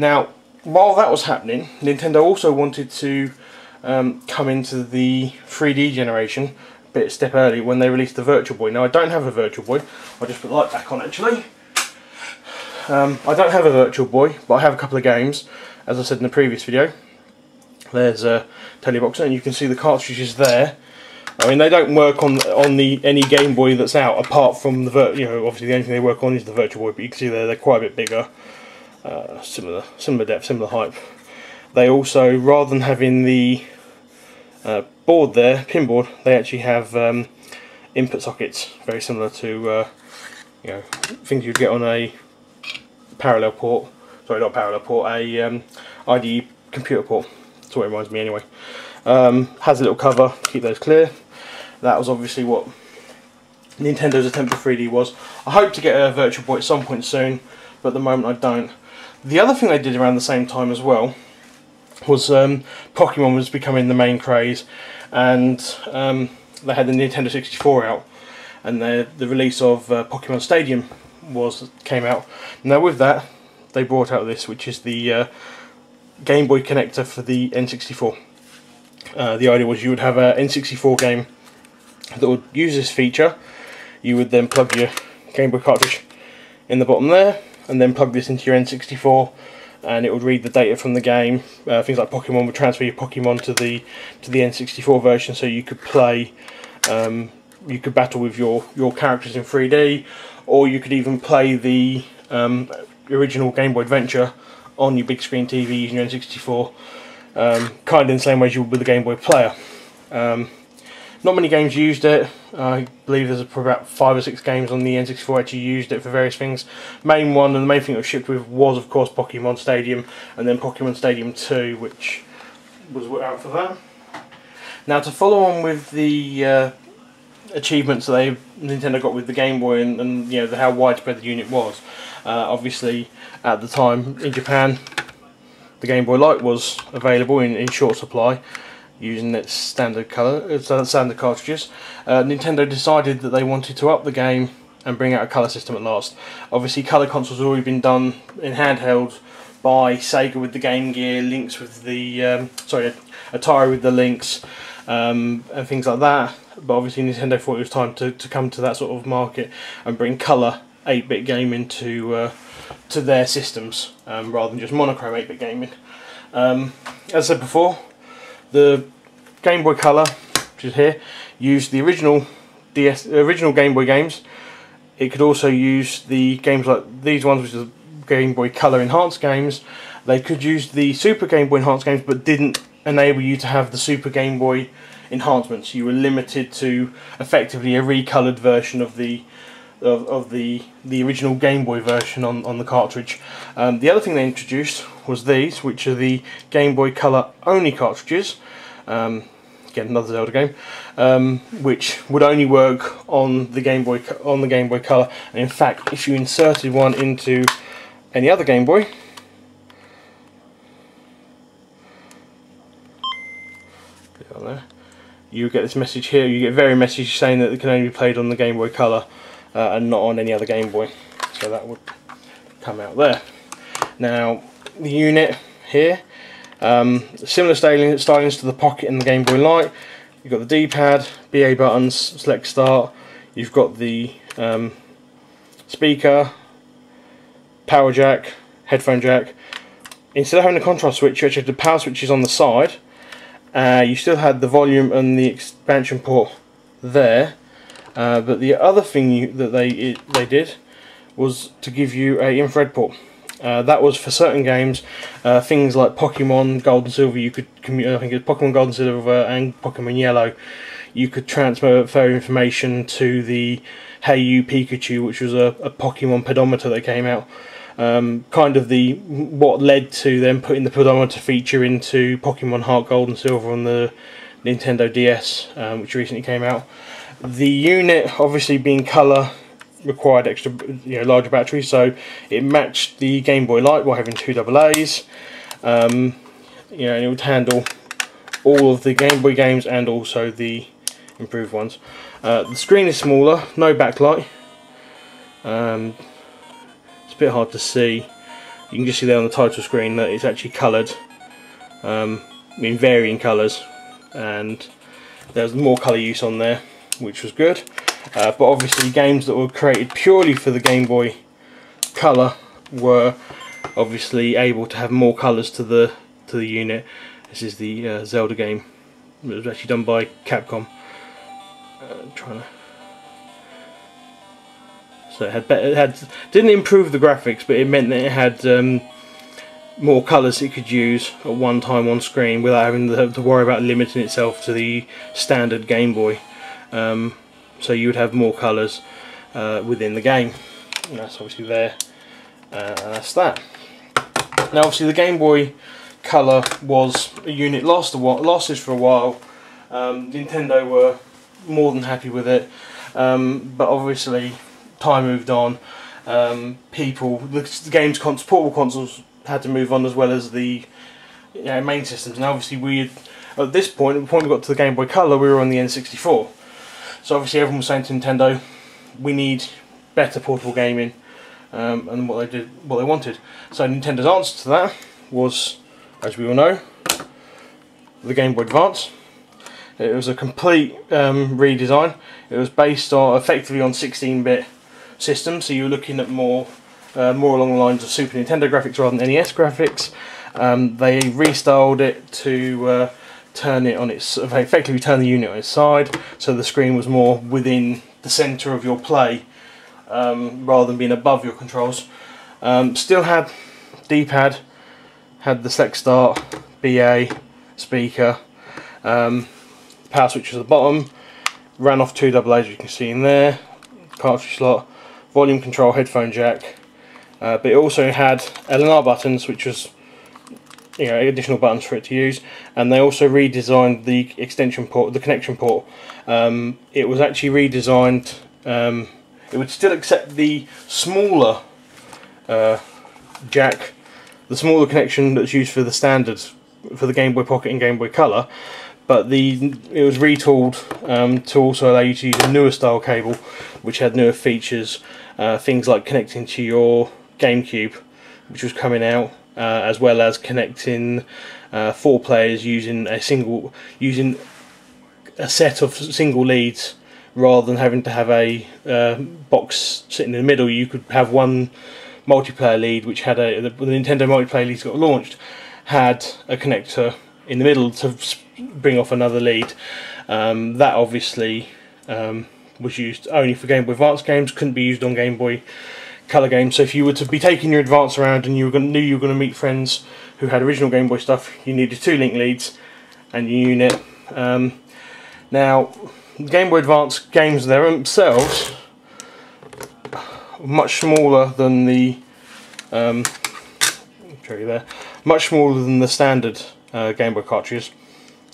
Now, while that was happening, Nintendo also wanted to come into the 3D generation a step early when they released the Virtual Boy. Now, I don't have a Virtual Boy. I'll just put Lite back on actually. I don't have a Virtual Boy, but I have a couple of games. As I said in the previous video, there's a Teleboxer, and you can see the cartridges there. I mean, they don't work on any Game Boy that's out, apart from the obviously the only thing they work on is the Virtual Boy. But you can see they're quite a bit bigger, similar depth, similar height. They also, rather than having the board there, pin board, they actually have input sockets, very similar to things you'd get on a parallel port. Sorry, not parallel port, a IDE computer port. That's what it reminds me anyway. Has a little cover to keep those clear. That was obviously what Nintendo's attempt at 3D was. I hope to get a Virtual Boy at some point soon, but at the moment I don't. The other thing they did around the same time as well was Pokemon was becoming the main craze, and they had the Nintendo 64 out, and the release of Pokemon Stadium came out. Now with that, they brought out this, which is the Game Boy connector for the N64. The idea was you would have an N64 game that would use this feature. You would then plug your Game Boy cartridge in the bottom there, and then plug this into your N64, and it would read the data from the game. Things like Pokemon would transfer your Pokemon to the N64 version, so you could play. You could battle with your characters in 3D, or you could even play the original Game Boy Adventure on your big screen TV using your N64, kind of in the same way as you would with the Game Boy Player. Not many games used it. I believe there's about 5 or 6 games on the N64 actually used it for various things. Main one, and the main thing it was shipped with, was of course Pokemon Stadium, and then Pokemon Stadium 2, which was out for that. Now, to follow on with the achievements that Nintendo got with the Game Boy, and how widespread the unit was, obviously at the time in Japan the Game Boy Lite was available in short supply, using its standard cartridges. Nintendo decided that they wanted to up the game and bring out a colour system at last. Obviously, colour consoles had already been done in handheld by Sega with the Game Gear, Lynx with the Atari with the Lynx, and things like that. But obviously, Nintendo thought it was time to come to that sort of market and bring colour 8-bit gaming to their systems, rather than just monochrome 8-bit gaming. As I said before, the Game Boy Color, which is here, used the original Game Boy games. It could also use the games like these ones, which is Game Boy Color enhanced games. They could use the Super Game Boy enhanced games, but didn't enable you to have the Super Game Boy enhancements. You were limited to effectively a recoloured version of the original Game Boy version on the cartridge. The other thing they introduced was these, which are the Game Boy Color only cartridges. Again, another Zelda game, which would only work on the Game Boy Color. And in fact, if you inserted one into any other Game Boy, you get this message here. You get a very message saying that it can only be played on the Game Boy Color and not on any other Game Boy. So that would come out there. Now, the unit here, similar stylings to the Pocket and the Game Boy Lite. You've got the D-pad, BA buttons, select start. You've got the speaker, power jack, headphone jack. Instead of having a contrast switch, you actually have the power switches on the side. You still had the volume and the expansion port there. But the other thing that they did was to give you an infrared port. That was for certain games, things like Pokemon Gold and Silver. You could I think it was Pokemon Gold and Silver and Pokemon Yellow. You could transfer information to the Hey You Pikachu, which was a Pokemon pedometer that came out. Kind of what led to them putting the pedometer feature into Pokemon Heart Gold and Silver on the Nintendo DS, which recently came out. The unit, obviously being colour, required extra, larger batteries, so it matched the Game Boy Lite while having 2 AA's. And it would handle all of the Game Boy games and also the improved ones. The screen is smaller, no backlight. It's a bit hard to see. You can just see there on the title screen that it's actually coloured in varying colours, and there's more colour use on there, which was good. But obviously games that were created purely for the Game Boy Color were obviously able to have more colours to the unit. This is the Zelda game. It was actually done by Capcom. So it didn't improve the graphics, but it meant that it had more colours it could use at one time on screen without having to worry about limiting itself to the standard Game Boy. So you would have more colours within the game, and that's obviously there, and that's that. Now obviously the Game Boy Color was a unit lasted for a while. Nintendo were more than happy with it, but obviously time moved on. The portable consoles had to move on, as well as the main systems. And obviously at this point, at the point we got to the Game Boy Color, we were on the N64. So obviously everyone was saying to Nintendo, we need better portable gaming, and what they wanted. So Nintendo's answer to that was, as we all know, the Game Boy Advance. It was a complete redesign. It was based effectively on 16-bit systems, so you were looking at more along the lines of Super Nintendo graphics rather than NES graphics. They restyled it to turn it on its, effectively turn the unit on its side, so the screen was more within the centre of your play, rather than being above your controls. Still had D-pad, had the select start, BA, speaker, power switch at the bottom, ran off 2 AA's, you can see in there, cartridge slot, volume control, headphone jack, but it also had L&R buttons, which was additional buttons for it to use, and they also redesigned the extension port, the connection port. It was actually redesigned. It would still accept the smaller jack, the smaller connection that's used for the standards for the Game Boy Pocket and Game Boy Color, but it was retooled to also allow you to use a newer style cable, which had newer features, things like connecting to your GameCube, which was coming out, as well as connecting 4 players using a set of single leads, rather than having to have a box sitting in the middle. You could have one multiplayer lead, which had the Nintendo multiplayer leads got launched, had a connector in the middle to bring off another lead. That obviously was used only for Game Boy Advance games, couldn't be used on Game Boy Color games. So if you were to be taking your Advance around and knew you were going to meet friends who had original Game Boy stuff, you needed 2 link leads and your unit. Now, Game Boy Advance games themselves are much smaller than the much smaller than the standard Game Boy cartridges,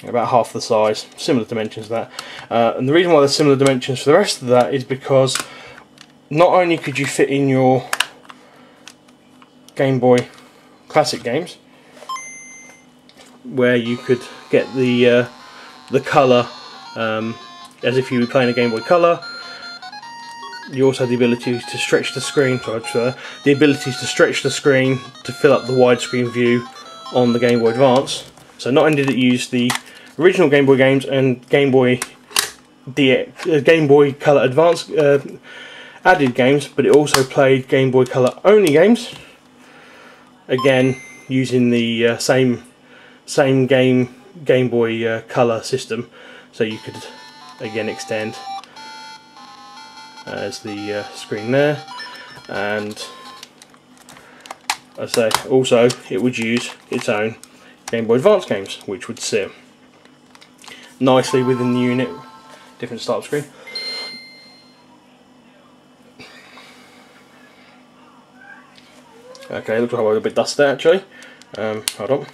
about half the size, similar dimensions to that. And the reason why there's similar dimensions for the rest of that is because not only could you fit in your Game Boy Classic games, where you could get the colour as if you were playing a Game Boy Color. You also had the ability to stretch the screen. The abilities to stretch the screen to fill up the widescreen view on the Game Boy Advance. So not only did it use the original Game Boy games and Game Boy Color Advance added games, but it also played Game Boy Color only games. Again, using the same Game Boy Color system, so you could again extend as the screen there, and as I say, also it would use its own Game Boy Advance games, which would sit nicely within the unit, different start screen. Okay, looks like I've got a bit dust there actually. Hold on.